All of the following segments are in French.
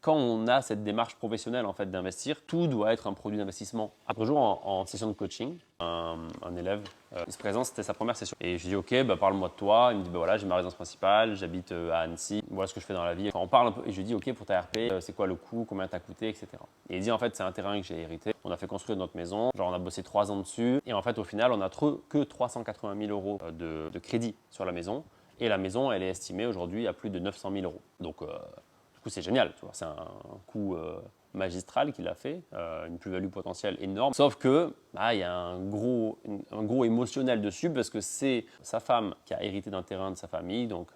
Quand on a cette démarche professionnelle en fait d'investir, tout doit être un produit d'investissement. L'autre jour en session de coaching, un élève, il se présente, c'était sa première session. Et je lui dis ok, parle-moi de toi. Il me dit voilà, j'ai ma résidence principale, j'habite à Annecy, voilà ce que je fais dans la vie. Enfin, on parle un peu et je lui dis ok, pour ta RP, c'est quoi le coût, combien t'as coûté, etc. Et il dit en fait c'est un terrain que j'ai hérité. On a fait construire notre maison, genre on a bossé 3 ans dessus. Et en fait au final on a que 380 000 euros de crédit sur la maison. Et la maison elle est estimée aujourd'hui à plus de 900 000 euros. Donc c'est génial, tu vois. C'est un coup magistral qu'il a fait, une plus-value potentielle énorme. Sauf que il y a un gros émotionnel dessus parce que c'est sa femme qui a hérité d'un terrain de sa famille, donc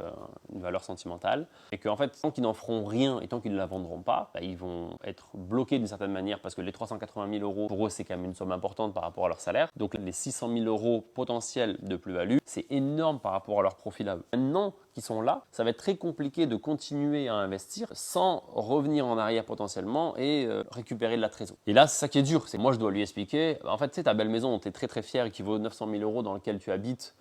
une valeur sentimentale, et qu'en fait, tant qu'ils n'en feront rien et tant qu'ils ne la vendront pas, ils vont être bloqués d'une certaine manière parce que les 380 000 euros, pour eux, c'est quand même une somme importante par rapport à leur salaire. Donc les 600 000 euros potentiels de plus-value, c'est énorme par rapport à leur profil à eux. Maintenant qu'ils sont là, ça va être très compliqué de continuer à investir sans revenir en arrière potentiellement et récupérer de la trésorerie. Et là, c'est ça qui est dur. C'est moi, je dois lui expliquer, en fait, tu sais, ta belle maison, tu es très très fier et qui vaut 900 000 euros dans lequel tu habites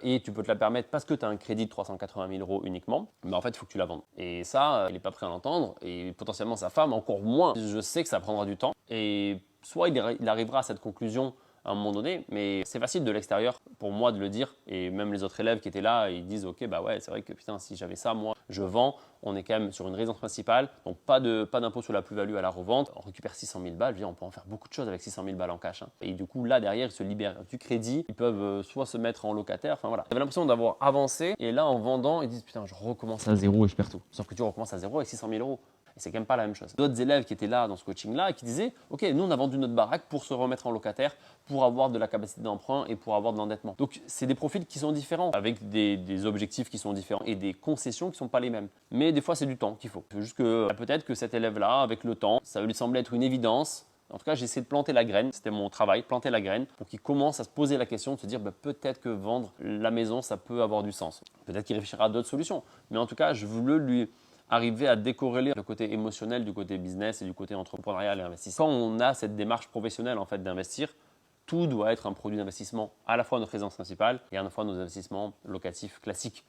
et tu peux te la permettre parce que tu as un crédit de 380 000 euros uniquement, mais en fait, il faut que tu la vendes. Et ça, il n'est pas prêt à l'entendre et potentiellement sa femme, encore moins. Je sais que ça prendra du temps et soit il arrivera à cette conclusion à un moment donné, mais c'est facile de l'extérieur pour moi de le dire et même les autres élèves qui étaient là, ils disent ok ouais c'est vrai que putain si j'avais ça moi je vends, on est quand même sur une résidence principale donc pas d'impôt sur la plus-value à la revente, on récupère 600 000 balles, je veux dire, on peut en faire beaucoup de choses avec 600 000 balles en cash et du coup là derrière ils se libèrent du crédit, ils peuvent soit se mettre en locataire, enfin voilà. J'avais l'impression d'avoir avancé et là en vendant ils disent putain je recommence à zéro et je perds tout, sauf que tu recommences à zéro avec 600 000 euros. Et c'est quand même pas la même chose. D'autres élèves qui étaient là dans ce coaching-là et qui disaient ok, nous on a vendu notre baraque pour se remettre en locataire, pour avoir de la capacité d'emprunt et pour avoir de l'endettement. Donc c'est des profils qui sont différents, avec des objectifs qui sont différents et des concessions qui ne sont pas les mêmes. Mais des fois c'est du temps qu'il faut. C'est juste que peut-être que cet élève-là, avec le temps, ça lui semblait être une évidence. En tout cas, j'ai essayé de planter la graine, c'était mon travail, planter la graine pour qu'il commence à se poser la question de se dire peut-être que vendre la maison, ça peut avoir du sens. Peut-être qu'il réfléchira à d'autres solutions. Mais en tout cas, je voulais lui arriver à décorréler le côté émotionnel du côté business et du côté entrepreneurial et investissement. Quand on a cette démarche professionnelle en fait d'investir, tout doit être un produit d'investissement, à la fois notre résidence principale et à la fois nos investissements locatifs classiques.